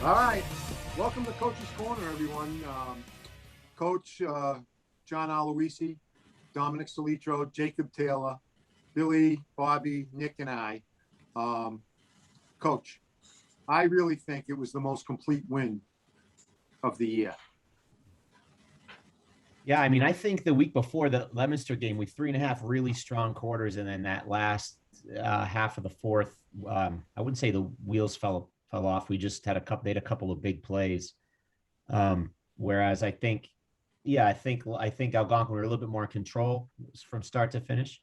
All right. Welcome to Coach's Corner, everyone. Coach John Aloisi, Dominic Solitro, Jacob Taylor, Billy, Bobby, Nick, and I. Coach, I really think it was the most complete win of the year. Yeah, I mean, I think the week before the Leominster game, we 3.5 really strong quarters, and then that last half of the fourth, I wouldn't say the wheels fell off. We just had they had a couple of big plays. Whereas I think Algonquin were a little bit more in control from start to finish.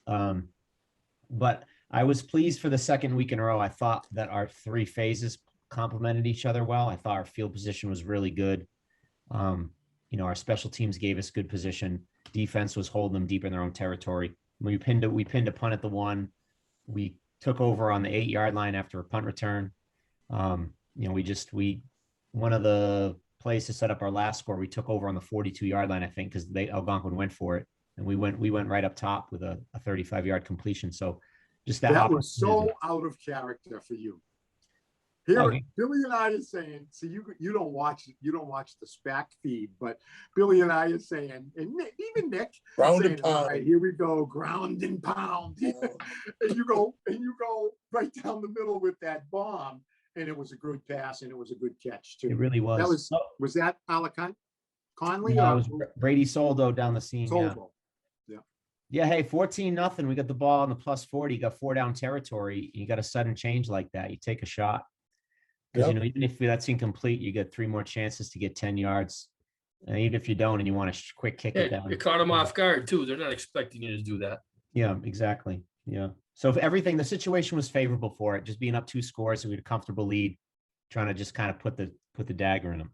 But I was pleased for the second week in a row. I thought that our three phases complemented each other well. I thought our field position was really good. Our special teams gave us good position. Defense was holding them deep in their own territory. We pinned a punt at the 1. We took over on the 8-yard line after a punt return. One of the plays to set up our last score, we took over on the 42-yard line, I think, because Algonquin went for it, and we went right up top with a 35-yard completion. So just that was so out of character for you. Here, Billy and I are saying, so you don't watch the SPAC feed, but Billy and I are saying, and Nick, even Nick, ground saying, and pound. All right, here we go, ground and pound. and you go right down the middle with that bomb, and it was a good pass and it was a good catch too. It really was. Was that Alicante? Conley? No, it was Brady Soldo down the seam. Soldo. Yeah. Hey, 14-0. We got the ball on the +40. You got 4 down territory. You got a sudden change like that. You take a shot. Because, even if that's incomplete, you get 3 more chances to get 10 yards. And even if you don't and you want to quick kick it down. You caught them off guard, too. They're not expecting you to do that. Yeah, exactly. Yeah. So if the situation was favorable for it, just being up 2 scores, so we had a comfortable lead, trying to just kind of put the dagger in them.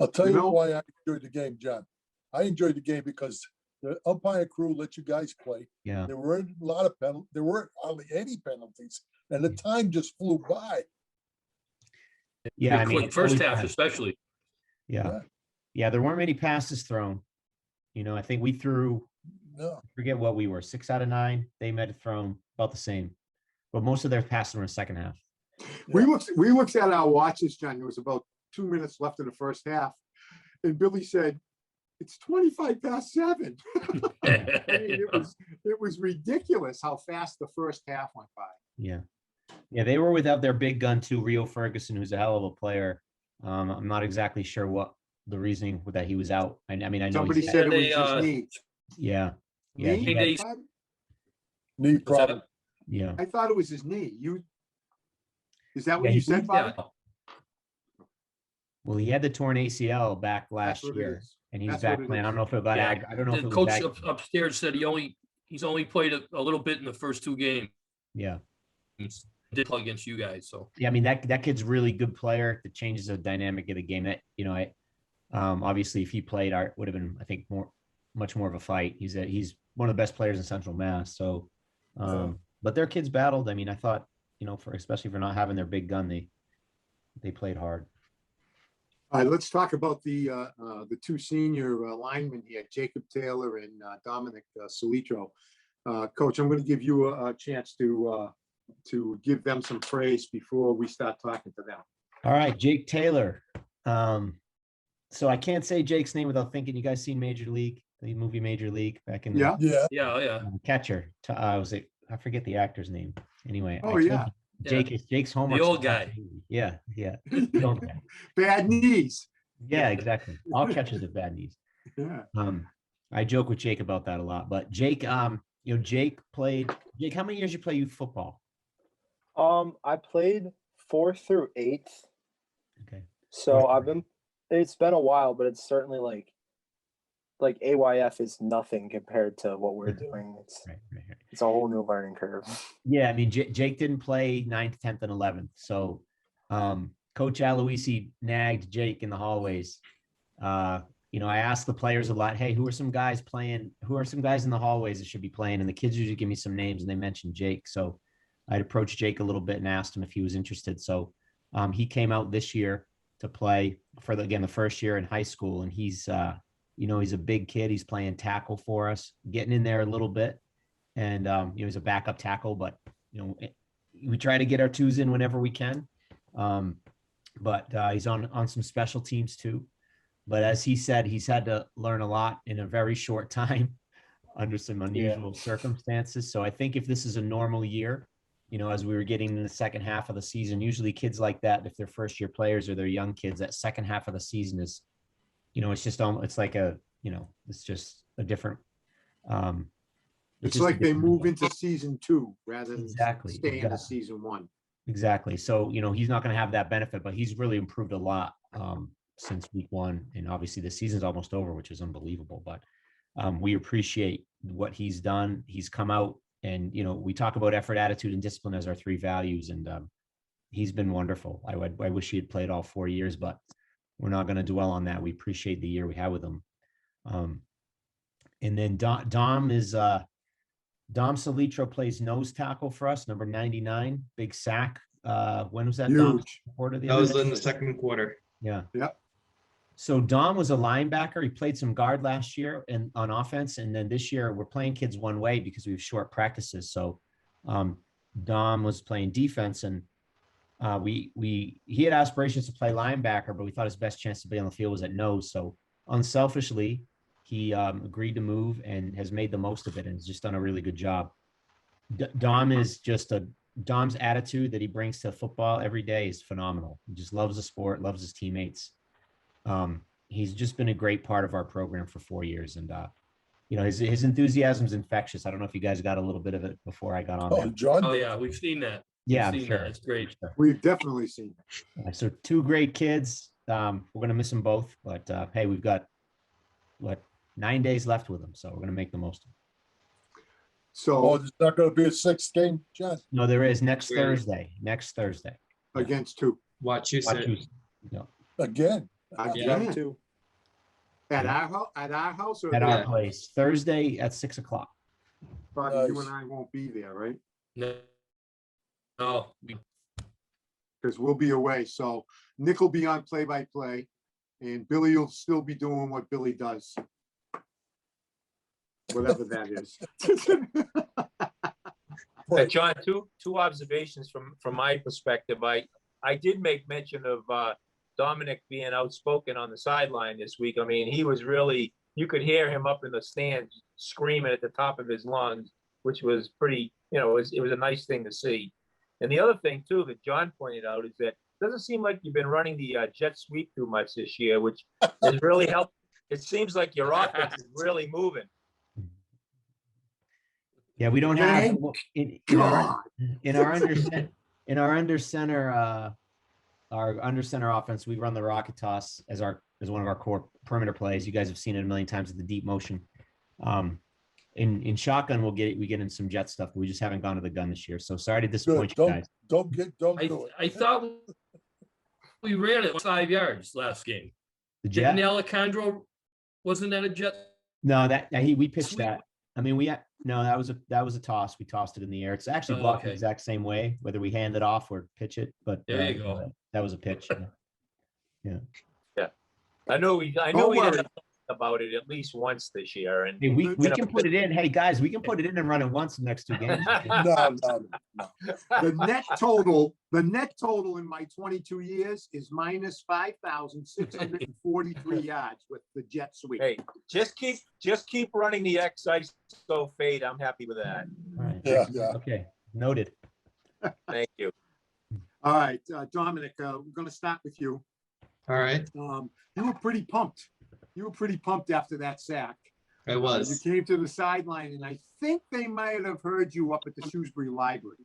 I'll tell you why I enjoyed the game, John. I enjoyed the game because the umpire crew let you guys play. Yeah. There weren't a lot of penalties. There weren't hardly any penalties. And the time just flew by. Yeah, I mean, first half especially. Yeah, there weren't many passes thrown. I think we threw. I forget what we were, 6 out of 9. They might have thrown about the same, but most of their passes were in the second half. We looked at our watches, John. There was about 2 minutes left in the first half, and Billy said, "It's 25 past 7." I mean, it was ridiculous how fast the first half went by. Yeah, they were without their big gun too, Rio Ferguson, who's a hell of a player. I'm not exactly sure what the reasoning that he was out. I know somebody said it was his knee. Yeah. Knee problem. Yeah. I thought it was his knee. Is that what you said, Bob? Well, he had the torn ACL back last year, and he's back playing. I don't know if it got I don't know if the coach upstairs said he's only played a little bit in the first 2 games. Yeah. Did play against you guys, so yeah. I mean that kid's a really good player. That changes the dynamic of the game. That obviously if he played, it would have been much more of a fight. He's one of the best players in Central Mass. So, but their kids battled. I mean, I thought especially for not having their big gun, they played hard. All right, let's talk about the 2 senior linemen here, Jacob Taylor and Dominic Solitro. Coach, I'm going to give you a chance to give them some praise before we start talking to them. All right, Jake Taylor. So I can't say Jake's name without thinking. You guys seen Major League, the movie Major League back in yeah. Catcher. I forget the actor's name. Anyway. Jake's homework. The old guy. Yeah. The old guy. Bad knees. Yeah, exactly. All catchers have bad knees. Yeah. I joke with Jake about that a lot, but Jake, Jake, how many years you play youth football? I played 4 through 8. Okay. So it's been a while, but it's certainly like AYF is nothing compared to what we're doing. It's a whole new learning curve. Yeah. I mean, Jake didn't play 9th, 10th, and 11th. So, Coach Aloisi nagged Jake in the hallways. I asked the players a lot, hey, who are some guys in the hallways that should be playing? And the kids usually give me some names and they mentioned Jake. So I'd approached Jake a little bit and asked him if he was interested. So he came out this year to play for the first year in high school. And he's a big kid. He's playing tackle for us, getting in there a little bit. And, he's a backup tackle, but, we try to get our 2s in whenever we can. but he's on some special teams too. But as he said, he's had to learn a lot in a very short time under some unusual circumstances. So I think if this is a normal year, as we were getting in the second half of the season, usually kids like that, if they're first year players or they're young kids, that second half of the season is, it's just it's like it's just a different. It's like they move into season 2 rather than Exactly. stay into season 1. Exactly. So, he's not going to have that benefit, but he's really improved a lot since week 1. And obviously the season's almost over, which is unbelievable. But we appreciate what he's done. He's come out and, we talk about effort, attitude, and discipline as our 3 values. And he's been wonderful. I wish he had played all 4 years, but we're not going to dwell on that. We appreciate the year we had with him. And then Dom Solitro plays nose tackle for us, number 99, big sack. When was that? Huge. That was in the second quarter. Yeah. Yep. So Dom was a linebacker. He played some guard last year and on offense. And then this year we're playing kids one way because we have short practices. So Dom was playing defense and he had aspirations to play linebacker, but we thought his best chance to be on the field was at nose. So unselfishly, he agreed to move and has made the most of it and has just done a really good job. Dom's attitude that he brings to football every day is phenomenal. He just loves the sport, loves his teammates. He's just been a great part of our program for 4 years. And, his enthusiasm is infectious. I don't know if you guys got a little bit of it before I got on there. John? Oh, yeah, we've seen that. Yeah, We've seen sure. that. It's great. Sure. We've definitely seen it. So 2 great kids. We're going to miss them both, but hey, we've got 9 days left with them. So we're going to make the most of it. So there's not going to be a 6th game, John? No, there is next Really? Thursday. against 2. Watch you sit. Yeah. Again? Again. Too. At our house or At there? our place, Thursday at 6:00. Probably you Nice. and I won't be there, right? No, Because we'll be away. So Nick will be on play-by-play and Billy will still be doing what Billy does. Whatever that is. John, two observations from my perspective. I did make mention of Dominic being outspoken on the sideline this week. I mean, he was really, you could hear him up in the stands screaming at the top of his lungs, which was pretty, it was a nice thing to see. And the other thing too that John pointed out is that it doesn't seem like you've been running the jet sweep too much this year, which has really helped. It seems like your offense is really moving. Yeah, we don't have in our under center offense. We run the rocket toss as one of our core perimeter plays. You guys have seen it a million times with the deep motion. In shotgun, we get in some jet stuff. But we just haven't gone to the gun this year. So sorry to disappoint you guys. Don't do it. I thought we ran it 5 yards last game. The jet? Didn't Alejandro, wasn't that a jet? No, we pitched Sweep. that. I mean, that was a toss. We tossed it in the air. It's actually blocked the exact same way, whether we hand it off or pitch it. But There you go. That was a pitch. Yeah. I know we worry. did about it at least once this year. And Hey, we can put it in. Hey guys, we can put it in and run it once the next 2 games. No. The net total in my 22 years is minus 5,643 yards with the jet sweep. hey, just keep running the XISO fade. I'm happy with that. All right. Yeah. Okay. Noted. Thank you. All right, Dominic, we're going to start with you. All right. You were pretty pumped. After that sack. I You was. came to the sideline, and I think they might have heard you up at the Shrewsbury Library.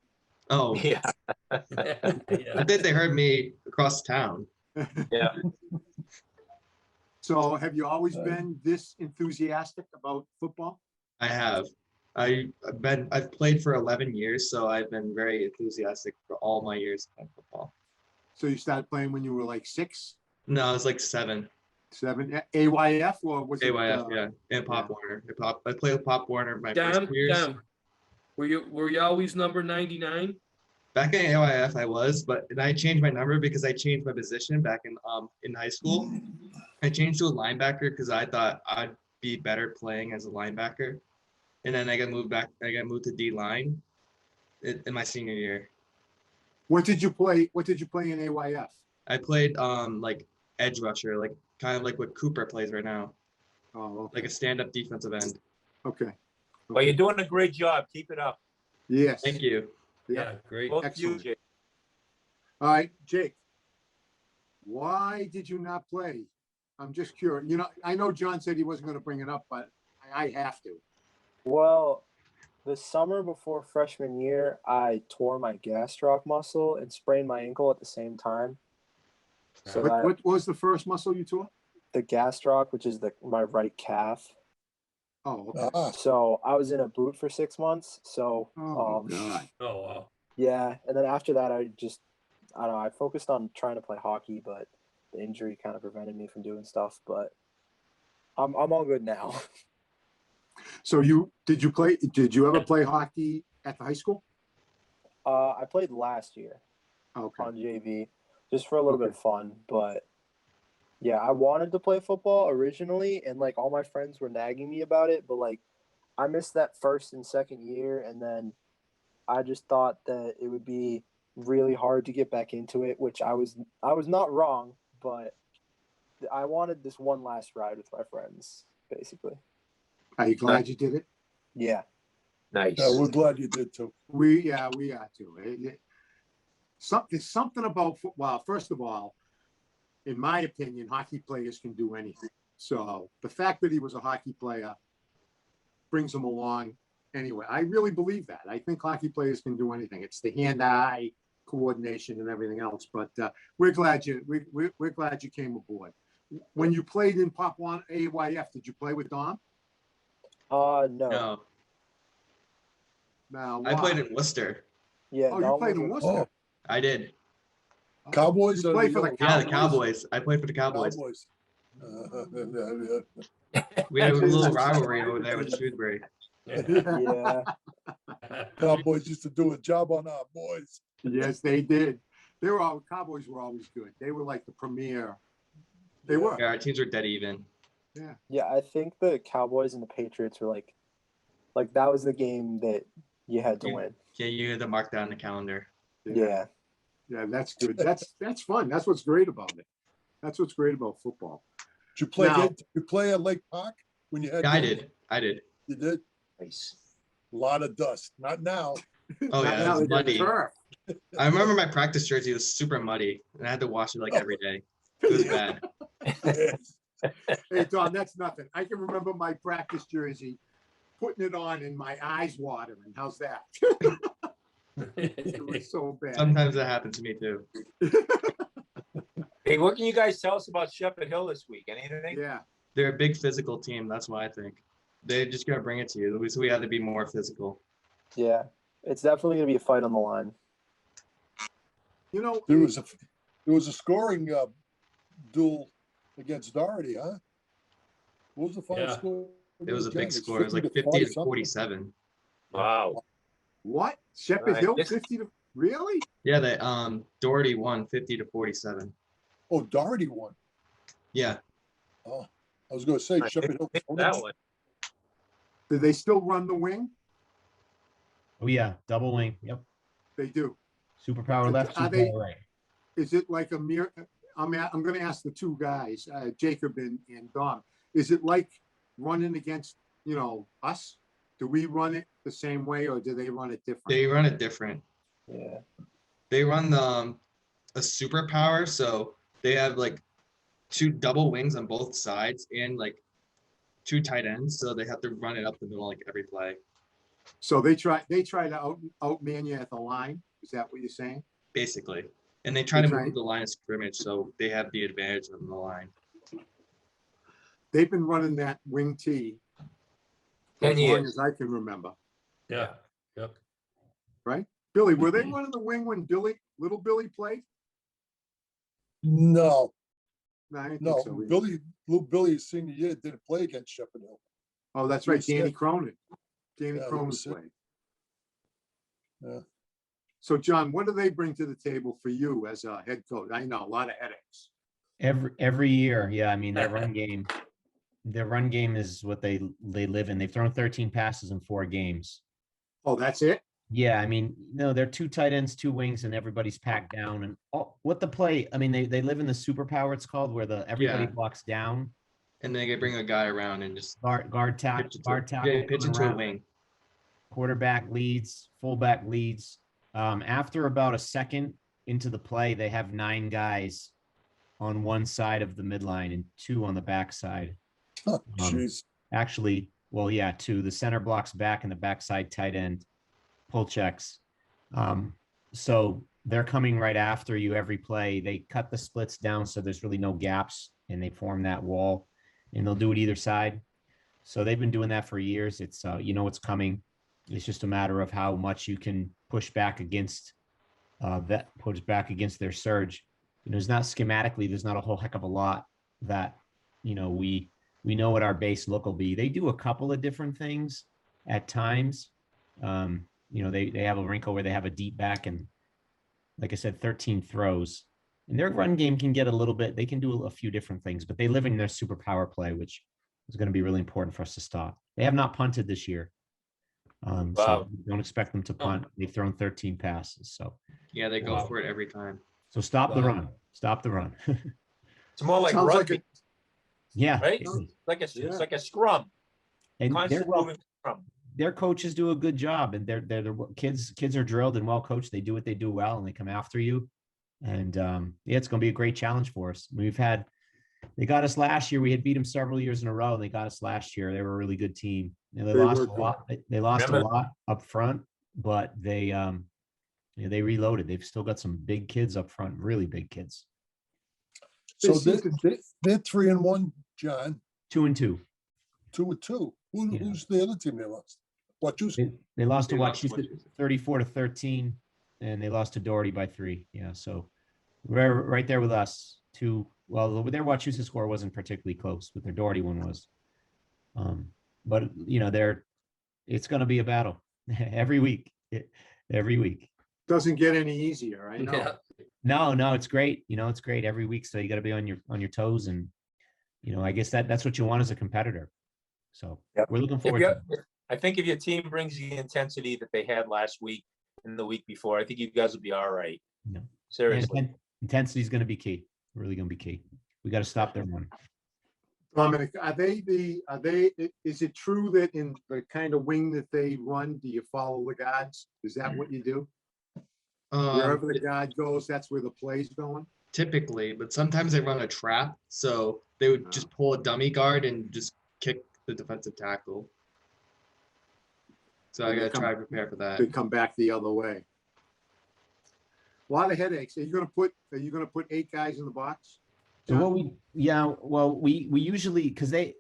Oh, Yeah. I bet they heard me across town. Yeah. So have you always been this enthusiastic about football? I have. I've played for 11 years, so I've been very enthusiastic for all my years of football. So you started playing when you were like 6, No, I was like 7. 7, AYF, or was AYF, it? yeah, and Pop Warner. I played with Pop Warner my Dom, first years. Dom, were you always number 99? Back in AYF, I was, but I changed my number because I changed my position back in high school. I changed to a linebacker because I thought I'd be better playing as a linebacker, and then I got moved to D line in my senior year. What did you play in AYF? I played like edge rusher, like kind of like what Cooper plays right now, Oh, okay. like a stand-up defensive end. Okay. Well, you're doing a great job. Keep it up. Yes. Thank you. Yeah. Great. Both you, Excellent. Jake. All right, Jake. Why did you not play? I'm just curious. You know, I know John said he wasn't going to bring it up, but I have to. Well, the summer before freshman year, I tore my gastroc muscle and sprained my ankle at the same time. So What was the first muscle you tore? the gastroc, which is my right calf. Oh, okay. So I was in a boot for 6 months. So Oh, God. Oh, wow. yeah, and then after that, I don't know. I focused on trying to play hockey, but the injury kind of prevented me from doing stuff. But I'm all good now. So did you ever play hockey at the high school? I played last year Okay. on JV just for a little bit of fun, but yeah, I wanted to play football originally, and like all my friends were nagging me about it, but like I missed that first and second year, and then I just thought that it would be really hard to get back into it, which I was not wrong, but I wanted this one last ride with my friends, basically. Are you glad you did it? Yeah. Nice. Yeah, we're glad you did too. We are too. Something about football. First of all, in my opinion, hockey players can do anything. So the fact that he was a hockey player brings him along anyway. I really believe that. I think hockey players can do anything. It's the hand-eye coordination and everything else. But we're glad you came aboard. When you played in Pop One AYF, did you play with Dom? No. No, No. I played in Worcester. Yeah. Oh, you played in Worcester. Oh, I did. Cowboys. You played for the Yeah, the Cowboys? Cowboys. I played for the Cowboys. Cowboys. We had a little rivalry over there with Shrewsbury. Yeah. Cowboys used to do a job on our boys. Yes, they did. Cowboys were always good. They were like the premier. They were. Yeah, our teams were dead even. Yeah, I think the Cowboys and the Patriots were like that was the game that you had to win. Yeah, you had to mark that on the calendar. Yeah. Yeah, that's good. That's fun. That's what's great about it. That's what's great about football. Did you play? Now- Did you play at Lake Park when you had? Yeah, I games? did. I did. You did. Nice. A lot of dust. Not now. Oh yeah, Now it was they got muddy. turf. I remember my practice jersey was super muddy, and I had to wash it like every day. It was bad. Yes. Hey, Don, that's nothing. I can remember my practice jersey, putting it on and my eyes watering. How's that? It was so bad. Sometimes that happened to me too. Hey, what can you guys tell us about Shepherd Hill this week? Anything? Yeah. They're a big physical team. That's why I think they just gotta bring it to you. So we have to be more physical. Yeah. It's definitely gonna be a fight on the line. You know, There was a scoring duel against Doherty, huh? What was the final Yeah. score? It was a again? big It's score. It was like 50 to 40-something. 47. Wow. what? Shepherd Right. Hill, This- 50 to really? Yeah, they Doherty won 50 to 47. Oh, Doherty won. Yeah, Oh, I was going to say I Shepherd Hill. That one. Do they still run the wing? Oh yeah, double wing. Yep. They do. Superpower left, Are they- superpower right. Is it like a mere? I'm going to ask the two guys, Jacob and Dom. Is it like running against us? Do we run it the same way, or do they run it different? they run it different. Yeah. They run a superpower, so they have like two double wings on both sides and like two tight ends, so they have to run it up the middle like every play. So they try to outman you at the line. Is that what you're saying? Basically. And they try to They try- move the line of scrimmage, so they have the advantage on the line. They've been running that wing T for 10 as long years. as I can remember. Yeah. Yep. Right? Billy, were they running the wing when little Billy played? No, No, I didn't no. think so. either. Little Billy, senior year, didn't play against Shepherd Hill. Oh, that's he right. was Danny sick. Cronin. Danny Yeah, he Cronin was sick. played. Yeah. So, John, what do they bring to the table for you as a head coach? I know a lot of headaches. Every year, yeah. I mean, their run game is what they live in. They've thrown 13 passes in 4 games. Oh, that's it? Yeah, I mean, no, they're two tight ends, two wings, and everybody's packed down. And what the play, I mean, they live in the superpower, it's called, where everybody Yeah. blocks down, And then they bring a guy around and just guard tackle, pitch coming into a around, wing. quarterback leads, fullback leads. After about a second into the play, they have 9 guys on one side of the midline and 2 on the backside. Oh, jeez. Actually, well, yeah, 2. The center blocks back and the backside tight end pull checks. So they're coming right after you every play. They cut the splits down so there's really no gaps, and they form that wall, and they'll do it either side. So they've been doing that for years. It's it's coming. It's just a matter of how much you can push back against their surge. There's not schematically, there's not a whole heck of a lot that we know what our base look will be. They do a couple of different things at times. They have a wrinkle where they have a deep back and, like I said, 13 throws. And their run game can get a little bit, they can do a few different things, but they live in their super power play, which is going to be really important for us to stop. They have not punted this year. Wow. So don't expect them to punt. They've thrown 13 passes. So Yeah, they go for it every time. so stop the run. Stop the run. It's more like Sounds like rugby, Yeah. right? It's like a scrum. And Constant moving scrum. their coaches do a good job, and they're the kids are drilled and well coached. They do what they do well, and they come after you. And it's going to be a great challenge for us. They got us last year. We had beat them several years in a row, and they got us last year. They were a really good team. They lost a lot. They lost a lot up front, but they reloaded. They've still got some big kids up front, really big kids. So they're 3-1, John. 2-2. 2-2. Who's the other team they lost? Wachusett. They lost to They lost to Wachusett 34-13, and they lost to Doherty by 3. Yeah, so we're right there with us. Their Wachusett score wasn't particularly close, but their Doherty one was. But it's going to be a battle every week. Every week. Doesn't get any easier, I know. No, it's great. It's great every week. So you got to be on your toes, and I guess that's what you want as a competitor. So we're looking forward to it. I think if your team brings the intensity that they had last week and the week before, I think you guys will be all right. No. Seriously. Intensity is going to be key. Really going to be key. We got to stop their run. Dominic, is it true that in the kind of wing that they run, do you follow the guards? Is that what you do? Wherever the guard goes, that's where the play's going? Typically, but sometimes they run a trap. So they would just pull a dummy guard and just kick the defensive tackle. So I got to try to prepare for that. They come back the other way. A lot of headaches. Are you going to put 8 guys in the box? So we usually, because a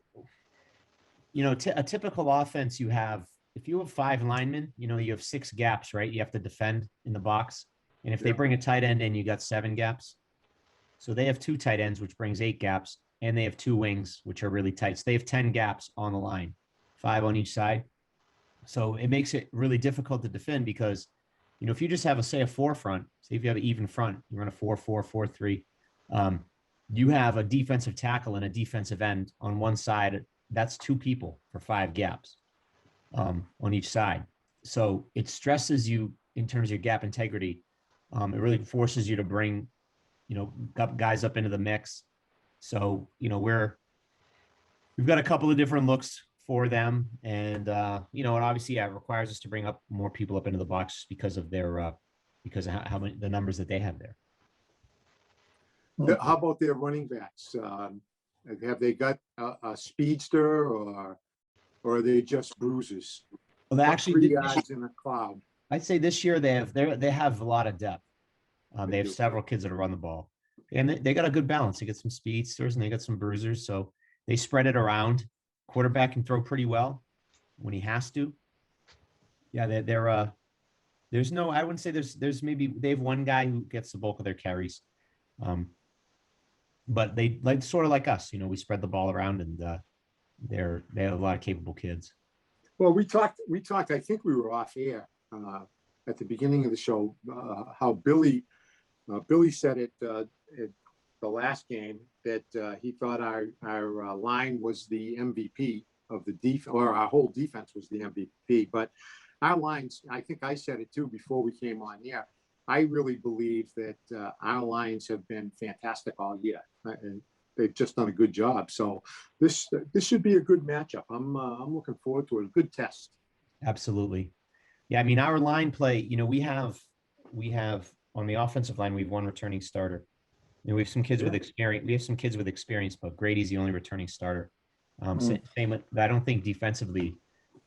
typical offense, if you have 5 linemen, you have 6 gaps, right? You have to defend in the box. And if they bring a tight end in, you got 7 gaps. So they have 2 tight ends, which brings 8 gaps, and they have 2 wings, which are really tight. So they have 10 gaps on the line, 5 on each side. So it makes it really difficult to defend because, if you just have a 4 front, say if you have an even front, you run a 4-4, 4-3, you have a defensive tackle and a defensive end on one side. That's 2 people for 5 gaps on each side. So it stresses you in terms of your gap integrity. It really forces you to bring, guys up into the mix. So, we've got a couple of different looks for them. And, and obviously, it requires us to bring up more people up into the box because of how many, the numbers that they have there. How about their running backs? Have they got a speedster or are they just bruisers? Well, they actually 3 guys in a cloud. I'd say this year they have a lot of depth. They have several kids that run the ball, and they got a good balance. They got some speedsters and they got some bruisers, so they spread it around. Quarterback can throw pretty well when he has to. Yeah, there's no. I wouldn't say there's maybe they have one guy who gets the bulk of their carries, but they sort of like us. We spread the ball around, and they have a lot of capable kids. Well, we talked. I think we were off air at the beginning of the show. How Billy said it at the last game that he thought our line was the MVP of the defense, or our whole defense was the MVP. But our lines, I think I said it too before we came on. Yeah, I really believe that our lines have been fantastic all year, and they've just done a good job. So this should be a good matchup. I'm looking forward to it. A good test. Absolutely. Yeah, I mean, our line play, you know, we have on the offensive line, we have one returning starter. You know, we have some kids with experience. We have some kids with experience, but Grady's the only returning starter. Same with, I don't think defensively,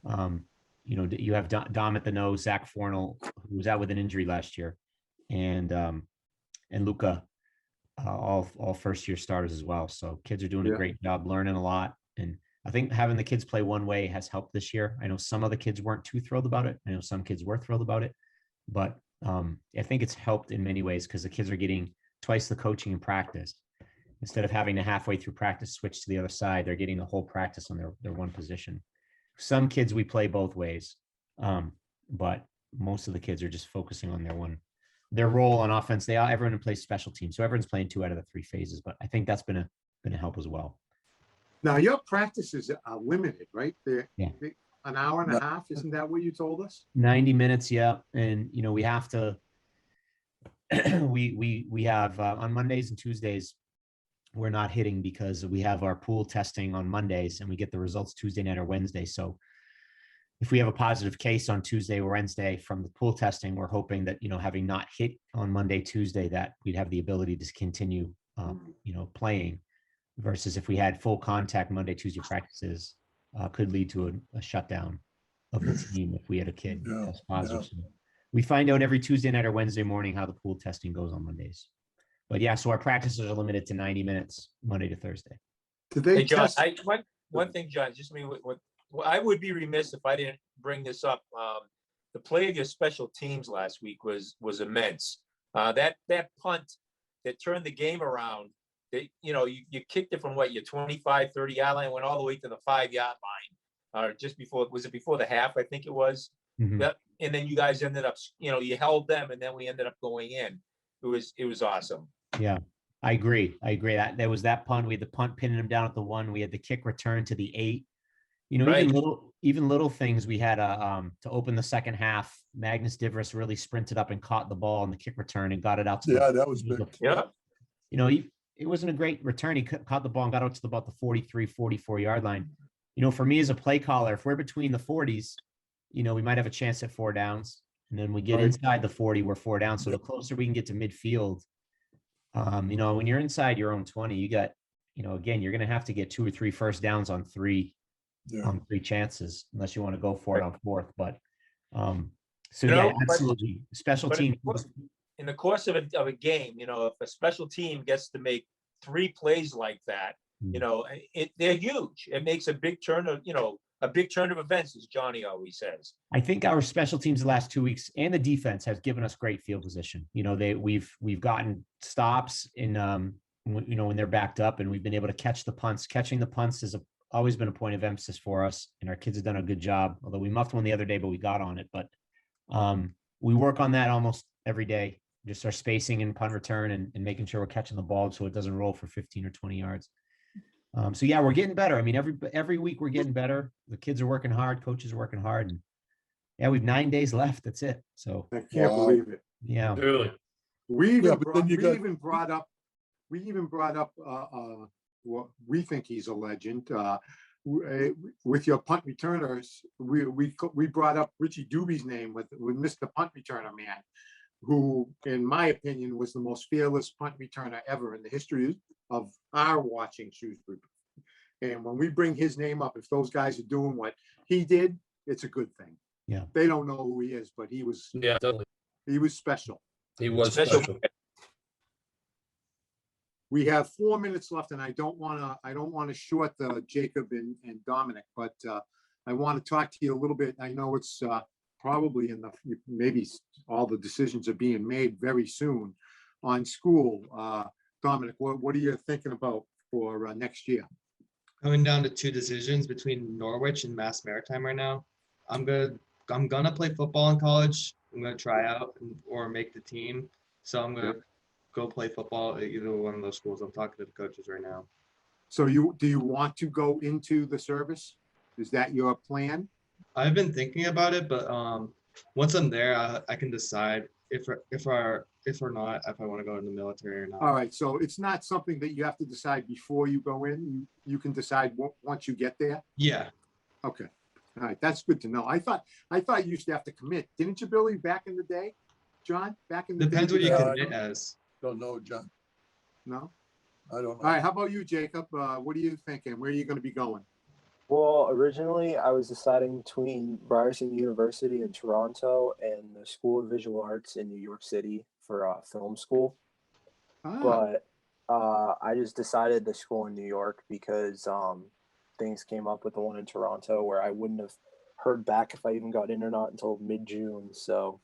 you know, you have Dom at the nose, Zach Fornell, who was out with an injury last year, and Luca, all first year starters as well. So kids are doing a great job, learning a lot. And I think having the kids play one way has helped this year. I know some of the kids weren't too thrilled about it. I know some kids were thrilled about it, but I think it's helped in many ways because the kids are getting twice the coaching in practice. Instead of having to halfway through practice switch to the other side, they're getting the whole practice on their one position. Some kids we play both ways, but most of the kids are just focusing on their role on offense. Everyone plays special teams, so everyone's playing 2 out of the 3 phases. But I think that's been a help as well. Now your practices are limited, right? They're an hour and a No. half. Isn't that what you told us? 90 minutes, yeah. And you know, we have to. we have on Mondays and Tuesdays. We're not hitting because we have our pool testing on Mondays and we get the results Tuesday night or Wednesday. So if we have a positive case on Tuesday or Wednesday from the pool testing, we're hoping that, you know, having not hit on Monday, Tuesday, that we'd have the ability to continue, you know, playing versus if we had full contact Monday, Tuesday practices could lead to a shutdown of the team if we had a kid test positive. So we find out every Tuesday night or Wednesday morning how the pool testing goes on Mondays. But yeah, so our practices are limited to 90 minutes, Monday to Thursday. Did they Hey, John, test? one thing, John, just me, I would be remiss if I didn't bring this up. The play of your special teams last week was immense. That punt that turned the game around, you know, you kicked it from your 25, 30 yard line, went all the way to the 5 yard line, or just before, was it before the half? I think it was. Mhm. Yep. And then you guys ended up, you know, you held them and then we ended up going in. It was awesome. Yeah, I agree. That there was that punt. We had the punt pinning him down at the 1. We had the kick return to the 8. You know, Right. even little things. We had to open the second half. Magnus Divris really sprinted up and caught the ball on the kick return and got it out to that was big. Yeah. You know, it wasn't a great return. He caught the ball and got out to about the 43, 44 yard line. You know, for me as a play caller, if we're between the 40s, you know, we might have a chance at 4 downs. And then we get inside the 40, we're 4 down. So the closer we can get to midfield, you know, when you're inside your own 20, you got, you know, again, you're going to have to get 2 or 3 first downs on 3 chances, unless you want to go for it on 4th. But so You know, absolutely. Special team. In the course of a game, you know, if a special team gets to make 3 plays like that, you know, they're huge. It makes a big turn of events, as Johnny always says. I think our special teams the last 2 weeks and the defense has given us great field position. You know, we've gotten stops in you know, when they're backed up, and we've been able to catch the punts. Catching the punts has always been a point of emphasis for us, and our kids have done a good job. Although we muffed one the other day, but we got on it. But we work on that almost every day. Just our spacing and punt return and making sure we're catching the ball so it doesn't roll for 15 or 20 yards. So yeah, we're getting better. I mean, every week we're getting better. The kids are working hard, coaches are working hard, and yeah, we've 9 days left. That's it. So I can't believe it. yeah, Really? We even brought up well, we think he's a legend. With your punt returners, we brought up Richie Doobie's name with Mr. Punt Returner Man, who, in my opinion, was the most fearless punt returner ever in the history of our watching Shrewsbury. And when we bring his name up, if those guys are doing what he did, it's a good thing. Yeah. They don't know who he is, but he was Definitely. he was special. He was Special. special. We have 4 minutes left, and I don't want to short Jacob and Dominic, but I want to talk to you a little bit. I know it's probably maybe all the decisions are being made very soon on school. Dominic, what are you thinking about for next year? Coming down to 2 decisions between Norwich and Mass Maritime right now. I'm gonna play football in college. I'm gonna try out or make the team. So I'm gonna go play football at either one of those schools. I'm talking to the coaches right now. So do you want to go into the service? Is that your plan? I've been thinking about it, but once I'm there, I can decide if or not, if I want to go in the military or not. All right, so it's not something that you have to decide before you go in. You can decide once you get there. Yeah. Okay. All right, that's good to know. I thought you used to have to commit, didn't you, Billy, back in the day? John, back in the Depends day? what you Yeah, commit as. Don't know, John. No. I don't know. All right, how about you, Jacob? What are you thinking? Where are you going to be going? Well, originally I was deciding between Ryerson University in Toronto and the School of Visual Arts in New York City for film school. Ah, But I just decided the school in New York because things came up with the one in Toronto where I wouldn't have heard back if I even got in or not until mid-June. So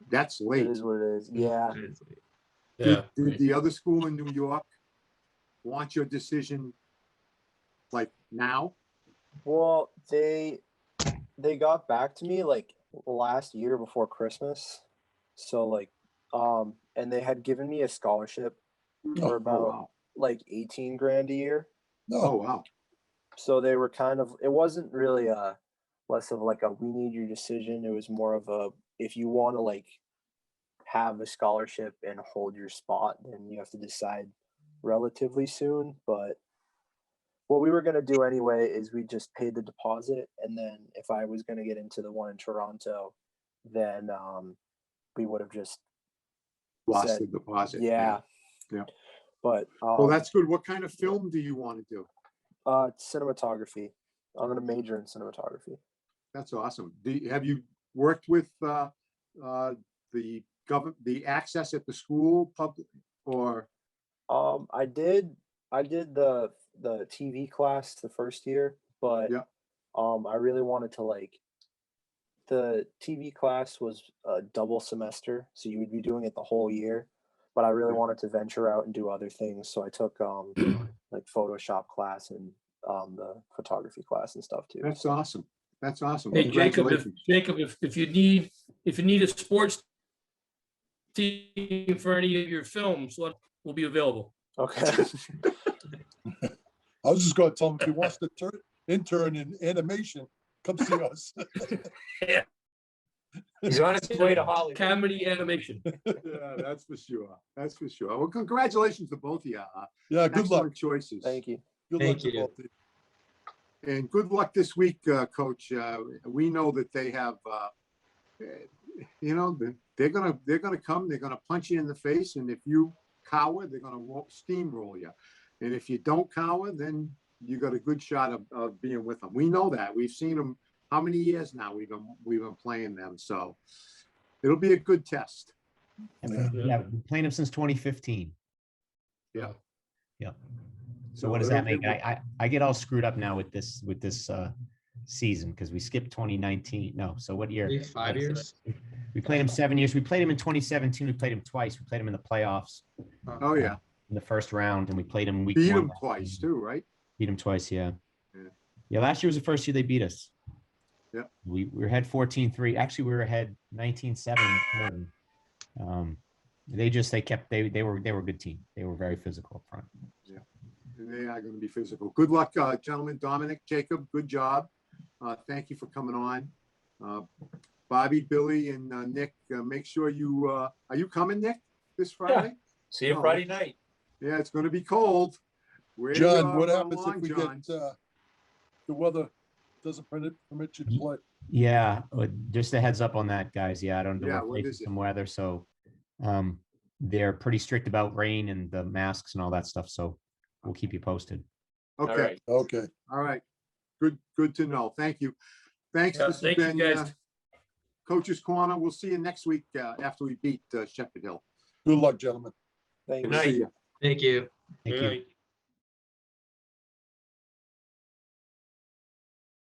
that's it late. is what it is. Yeah. Yeah. Did the other school in New York want your decision like now? Well, they got back to me like last year before Christmas. So like and they had given me a scholarship for Oh, about wow. like 18 grand a year. No. Oh, wow. So they were kind of, it wasn't really less of like a we need your decision. It was more of a if you want to like have a scholarship and hold your spot, then you have to decide relatively soon. But what we were going to do anyway is we just paid the deposit, and then if I was going to get into the one in Toronto, then we would have just Lost said, the deposit. yeah. Yeah. But Well, that's good. What kind of film do you want to do? cinematography. I'm going to major in cinematography. That's awesome. Have you worked with the access at the school public or? I did the TV class the first year, but Yeah. I really wanted to like the TV class was a double semester, so you would be doing it the whole year. But I really Yeah. wanted to venture out and do other things, so I took like Photoshop class and the photography class and stuff too. That's awesome. That's awesome. Hey, Jacob, Congratulations. if you need a sports team for any of your films, we'll be available. Okay. I was just going to tell him if he wants to intern in animation, come see us. He's on his way to Hollywood. Comedy animation. Yeah, that's for sure. That's for sure. Well, congratulations to both of you. Yeah, good luck. Excellent choices. Thank you. Good Thank luck to you. both of you. And good luck this week, Coach. We know that they have, they're gonna come. They're gonna punch you in the face, and if you cower, they're gonna steamroll you. And if you don't cower, then you got a good shot of being with them. We know that. We've seen them. How many years now we've been playing them? So it'll be a good test. Yeah, we've been playing them since 2015. Yeah. Yeah. So what does that make? I get all screwed up now with this season because we skipped 2019. No, so what year? 5 years. We played him 7 years. We played him in 2017. We played him twice. We played him in the playoffs. Oh yeah. In the first round, and we played him week Beat one. them twice too, right? Beat him twice, yeah. Yeah. Yeah, last year was the first year they beat us. Yeah. We were ahead 14-3. Actually, we were ahead 19-7. They were a good team. They were very physical up front. Yeah. And they are going to be physical. Good luck, gentlemen. Dominic, Jacob, good job. Thank you for coming on. Bobby, Billy, and Nick, make sure you are you coming, Nick, this Friday? See you Friday night. Yeah, it's going to be cold. John, what happens if we get the weather doesn't permit you to play? Yeah, just a heads up on that, guys. Yeah, I don't know. Yeah, We're what facing is it? some weather, so they're pretty strict about rain and the masks and all that stuff. So we'll keep you posted. Okay. All right. Okay. All right. Good to know. Thank you. Thanks. Yeah, This has thank you, been guys. Coach's Corner. We'll see you next week after we beat Shepherd Hill. Good luck, gentlemen. Thank Good you. night. See ya. Thank you. Thank Good you. night.